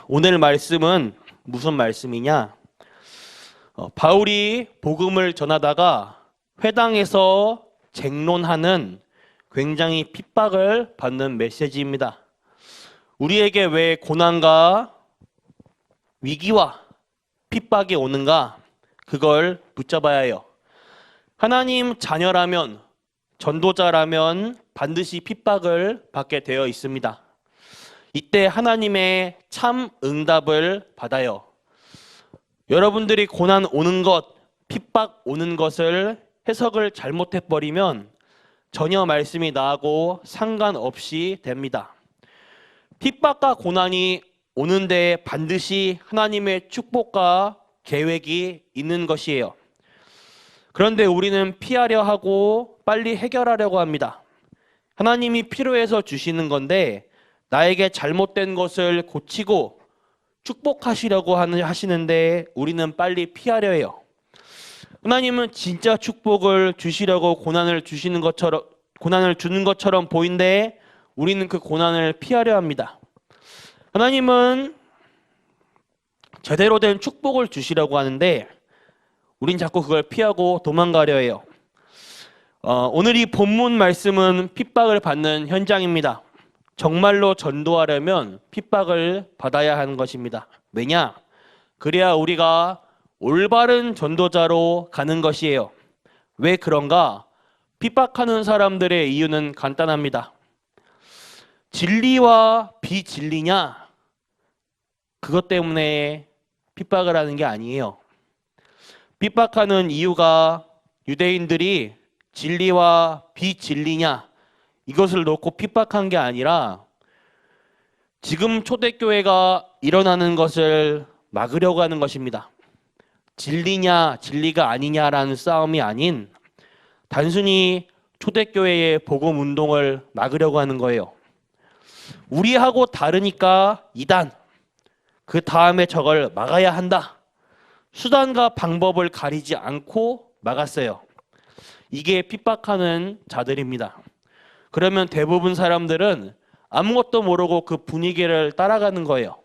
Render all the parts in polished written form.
오늘 말씀은 무슨 말씀이냐? 바울이 복음을 전하다가 회당에서 쟁론하는 굉장히 핍박을 받는 메시지입니다. 우리에게 왜 고난과 위기와 핍박이 오는가? 그걸 붙잡아야 해요. 하나님 자녀라면, 전도자라면 반드시 핍박을 받게 되어 있습니다. 이때 하나님의 참 응답을 받아요. 여러분들이 고난 오는 것, 핍박 오는 것을 해석을 잘못해버리면 전혀 말씀이 나하고 상관없이 됩니다. 핍박과 고난이 오는데 반드시 하나님의 축복과 계획이 있는 것이에요. 그런데 우리는 피하려 하고 빨리 해결하려고 합니다. 하나님이 필요해서 주시는 건데 나에게 잘못된 것을 고치고 축복하시려고 하시는데 우리는 빨리 피하려 해요. 하나님은 진짜 축복을 주시려고 고난을 주는 것처럼 보이는데 우리는 그 고난을 피하려 합니다. 하나님은 제대로 된 축복을 주시려고 하는데 우린 자꾸 그걸 피하고 도망가려 해요. 오늘 이 본문 말씀은 핍박을 받는 현장입니다. 정말로 전도하려면 핍박을 받아야 하는 것입니다. 왜냐? 그래야 우리가 올바른 전도자로 가는 것이에요. 왜 그런가? 핍박하는 사람들의 이유는 간단합니다. 진리와 비진리냐? 그것 때문에 핍박을 하는 게 아니에요. 핍박하는 이유가 유대인들이 진리와 비진리냐? 이것을 놓고 핍박한 게 아니라 지금 초대교회가 일어나는 것을 막으려고 하는 것입니다. 진리냐 진리가 아니냐라는 싸움이 아닌 단순히 초대교회의 복음 운동을 막으려고 하는 거예요. 우리하고 다르니까 이단, 그 다음에 저걸 막아야 한다. 수단과 방법을 가리지 않고 막았어요. 이게 핍박하는 자들입니다. 그러면 대부분 사람들은 아무것도 모르고 그 분위기를 따라가는 거예요.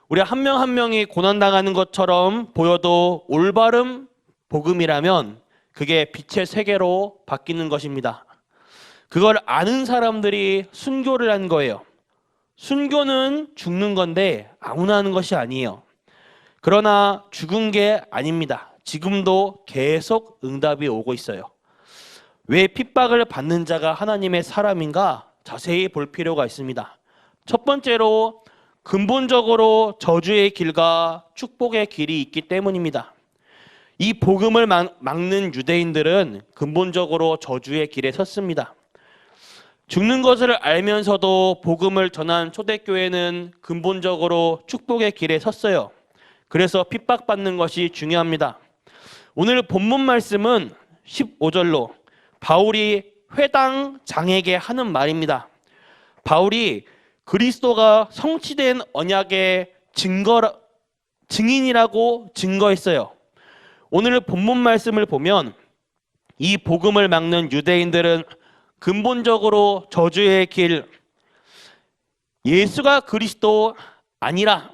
우리 한 명 한 명이 고난당하는 것처럼 보여도 올바른 복음이라면 그게 빛의 세계로 바뀌는 것입니다. 그걸 아는 사람들이 순교를 한 거예요. 순교는 죽는 건데 아무나 하는 것이 아니에요. 그러나 죽은 게 아닙니다. 지금도 계속 응답이 오고 있어요. 왜 핍박을 받는 자가 하나님의 사람인가? 자세히 볼 필요가 있습니다. 첫 번째로 근본적으로 저주의 길과 축복의 길이 있기 때문입니다. 이 복음을 막는 유대인들은 근본적으로 저주의 길에 섰습니다. 죽는 것을 알면서도 복음을 전한 초대교회는 근본적으로 축복의 길에 섰어요. 그래서 핍박받는 것이 중요합니다. 오늘 본문 말씀은 15절로 바울이 회당장에게 하는 말입니다. 바울이 그리스도가 성취된 언약의 증인이라고 증거했어요. 오늘 본문 말씀을 보면 이 복음을 막는 유대인들은 근본적으로 저주의 길, 예수가 그리스도 아니라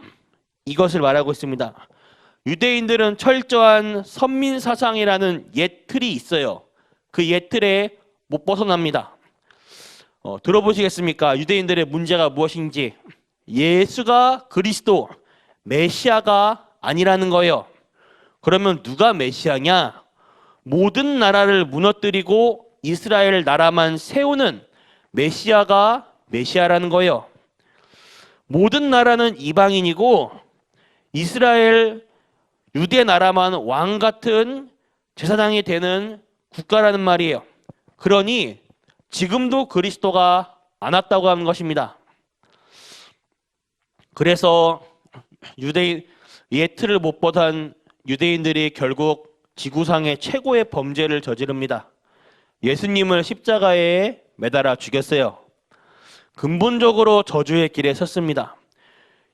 이것을 말하고 있습니다. 유대인들은 철저한 선민사상이라는 옛 틀이 있어요. 그 옛 틀에 못 벗어납니다. 들어보시겠습니까? 유대인들의 문제가 무엇인지. 예수가 그리스도, 메시아가 아니라는 거예요. 그러면 누가 메시아냐? 모든 나라를 무너뜨리고 이스라엘 나라만 세우는 메시아가 메시아라는 거예요. 모든 나라는 이방인이고 이스라엘 유대 나라만 왕 같은 제사장이 되는 국가라는 말이에요. 그러니 지금도 그리스도가 안 왔다고 하는 것입니다. 그래서 유대인 예틀을 못 보던 유대인들이 결국 지구상의 최고의 범죄를 저지릅니다. 예수님을 십자가에 매달아 죽였어요. 근본적으로 저주의 길에 섰습니다.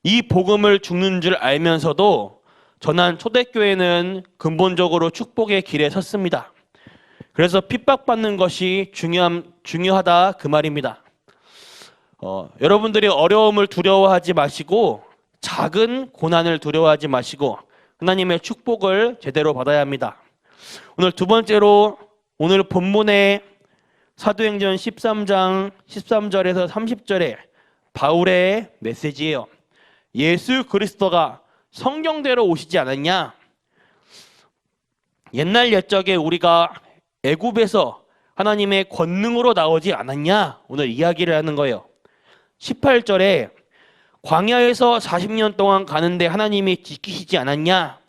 이 복음을 죽는 줄 알면서도 전한 초대교회는 근본적으로 축복의 길에 섰습니다. 그래서 핍박받는 것이 중요하다 그 말입니다. 여러분들이 어려움을 두려워하지 마시고 작은 고난을 두려워하지 마시고 하나님의 축복을 제대로 받아야 합니다. 오늘 두 번째로 오늘 본문의 사도행전 13장 13절에서 30절에 바울의 메시지예요. 예수 그리스도가 성경대로 오시지 않았냐? 옛날 옛적에 우리가 애굽에서 하나님의 권능으로 나오지 않았냐? 오늘 이야기를 하는 거예요. 18절에 광야에서 40년 동안 가는데 하나님이 지키시지 않았냐?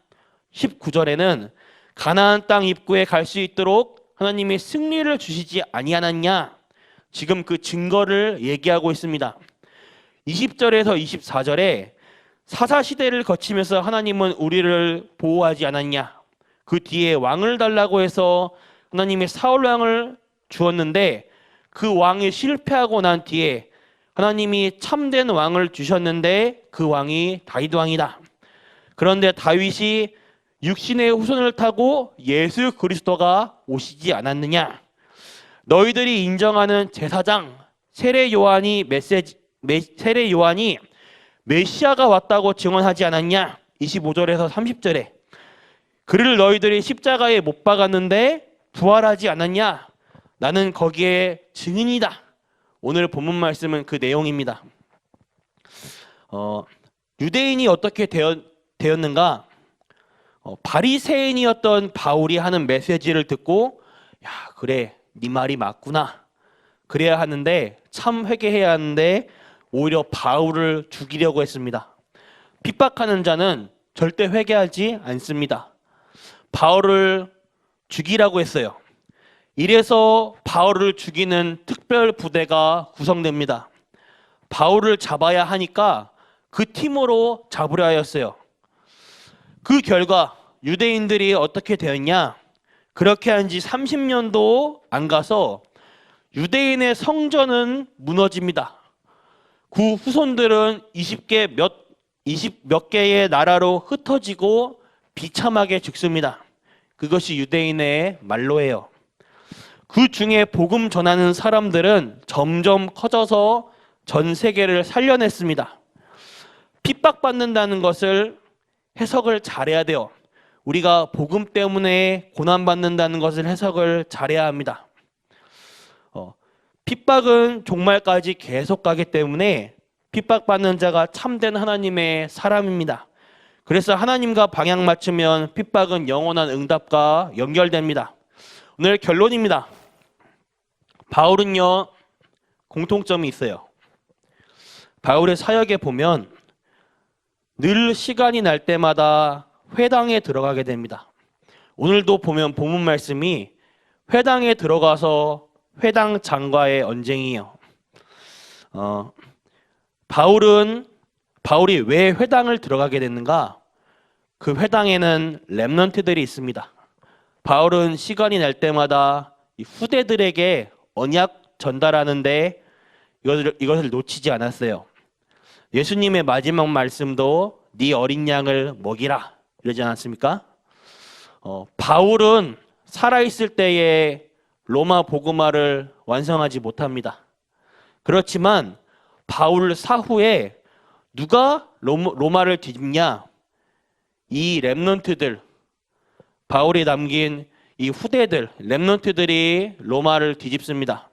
19절에는 가나안 땅 입구에 갈 수 있도록 하나님이 승리를 주시지 아니하였냐? 지금 그 증거를 얘기하고 있습니다. 20절에서 24절에 사사시대를 거치면서 하나님은 우리를 보호하지 않았냐? 그 뒤에 왕을 달라고 해서 하나님이 사울 왕을 주었는데 그 왕이 실패하고 난 뒤에 하나님이 참된 왕을 주셨는데 그 왕이 다윗 왕이다. 그런데 다윗이 육신의 후손을 타고 예수 그리스도가 오시지 않았느냐? 너희들이 인정하는 제사장 세례 요한이 메시아가 왔다고 증언하지 않았냐? 25절에서 30절에 그를 너희들이 십자가에 못 박았는데 부활하지 않았냐? 나는 거기에 증인이다. 오늘 본문 말씀은 그 내용입니다. 유대인이 어떻게 되었는가? 바리새인이었던 바울이 하는 메시지를 듣고 야 그래 네 말이 맞구나 그래야 하는데 참 회개해야 하는데 오히려 바울을 죽이려고 했습니다. 핍박하는 자는 절대 회개하지 않습니다. 바울을 죽이라고 했어요. 이래서 바울을 죽이는 특별 부대가 구성됩니다. 바울을 잡아야 하니까 그 팀으로 잡으려 하였어요. 그 결과 유대인들이 어떻게 되었냐? 그렇게 한 지 30년도 안 가서 유대인의 성전은 무너집니다. 그 후손들은 20 몇 개의 나라로 흩어지고 비참하게 죽습니다. 그것이 유대인의 말로예요. 그 중에 복음 전하는 사람들은 점점 커져서 전 세계를 살려냈습니다. 핍박받는다는 것을 해석을 잘해야 돼요. 우리가 복음 때문에 고난받는다는 것을 해석을 잘해야 합니다. 핍박은 종말까지 계속 가기 때문에 핍박받는 자가 참된 하나님의 사람입니다. 그래서 하나님과 방향 맞추면 핍박은 영원한 응답과 연결됩니다. 오늘 결론입니다. 바울은요 공통점이 있어요. 바울의 사역에 보면 늘 시간이 날 때마다 회당에 들어가게 됩니다. 오늘도 보면 본문 말씀이 회당에 들어가서 회당 장과의 언쟁이에요. 바울이 왜 회당을 들어가게 됐는가? 그 회당에는 렘넌트들이 있습니다. 바울은 시간이 날 때마다 후대들에게 언약 전달하는데 이것을 놓치지 않았어요. 예수님의 마지막 말씀도 네 어린 양을 먹이라 이러지 않았습니까? 바울은 살아있을 때에 로마 복음화를 완성하지 못합니다. 그렇지만 바울 사후에 누가 로마를 뒤집냐? 이 렘넌트들, 바울이 남긴 이 후대들, 렘넌트들이 로마를 뒤집습니다.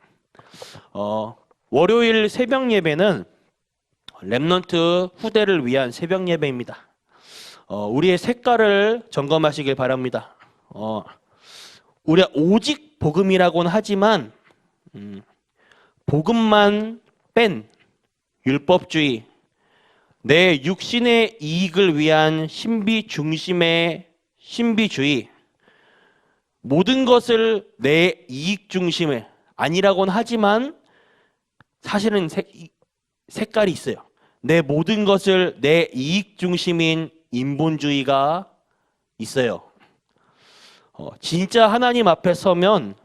월요일 새벽 예배는 렘넌트 후대를 위한 새벽 예배입니다. 우리의 색깔을 점검하시길 바랍니다. 우리가 오직 복음이라고는 하지만 복음만 뺀 율법주의, 내 육신의 이익을 위한 신비 중심의 신비주의, 모든 것을 내 이익 중심의 아니라고는 하지만 사실은 색깔이 있어요. 내 모든 것을 내 이익 중심인 인본주의가 있어요. 진짜 하나님 앞에 서면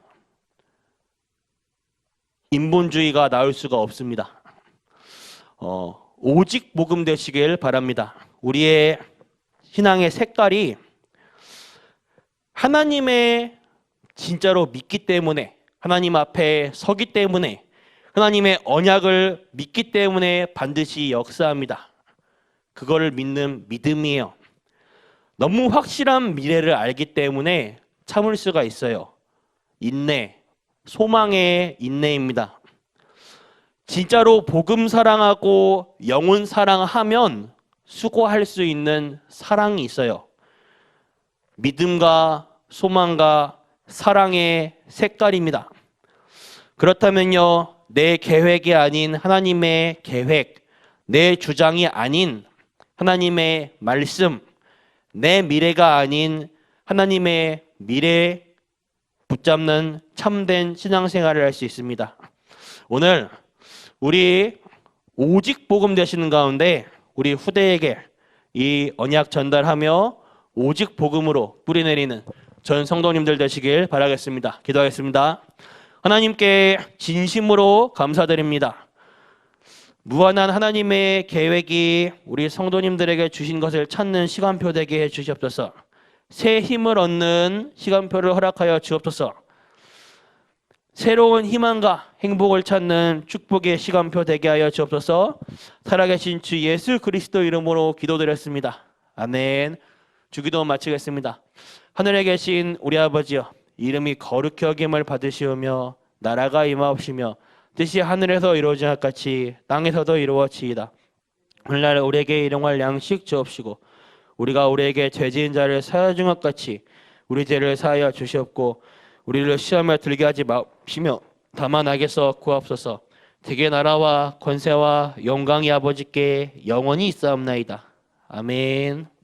인본주의가 나올 수가 없습니다. 오직 복음 되시길 바랍니다. 우리의 신앙의 색깔이 하나님의 진짜로 믿기 때문에, 하나님 앞에 서기 때문에, 하나님의 언약을 믿기 때문에 반드시 역사합니다. 그거를 믿는 믿음이에요. 너무 확실한 미래를 알기 때문에 참을 수가 있어요. 인내, 소망의 인내입니다. 진짜로 복음 사랑하고 영혼 사랑하면 수고할 수 있는 사랑이 있어요. 믿음과 소망과 사랑의 색깔입니다. 그렇다면요, 내 계획이 아닌 하나님의 계획, 내 주장이 아닌 하나님의 말씀, 내 미래가 아닌 하나님의 미래 붙잡는 참된 신앙생활을 할 수 있습니다. 오늘 우리 오직 복음 되시는 가운데 우리 후대에게 이 언약 전달하며 오직 복음으로 뿌리내리는 전 성도님들 되시길 바라겠습니다. 기도하겠습니다. 하나님께 진심으로 감사드립니다. 무한한 하나님의 계획이 우리 성도님들에게 주신 것을 찾는 시간표 되게 해 주시옵소서. 새 힘을 얻는 시간표를 허락하여 주옵소서. 새로운 희망과 행복을 찾는 축복의 시간표 되게 하여 주옵소서. 살아계신 주 예수 그리스도 이름으로 기도드렸습니다. 아멘. 주기도 마치겠습니다. 하늘에 계신 우리 아버지여, 이름이 거룩히 여김을 받으시오며 나라가 임하옵시며 뜻이 하늘에서 이루어진 것 같이 땅에서도 이루어지이다. 오늘날 우리에게 일용할 양식 주옵시고 우리가 우리에게 죄 지은 자를 사하여 준 것 같이 우리 죄를 사하여 주시옵고 우리를 시험에 들게 하지 마시며 다만 악에서 구하옵소서. 대개 나라와 권세와 영광이 아버지께 영원히 있사옵나이다. 아멘.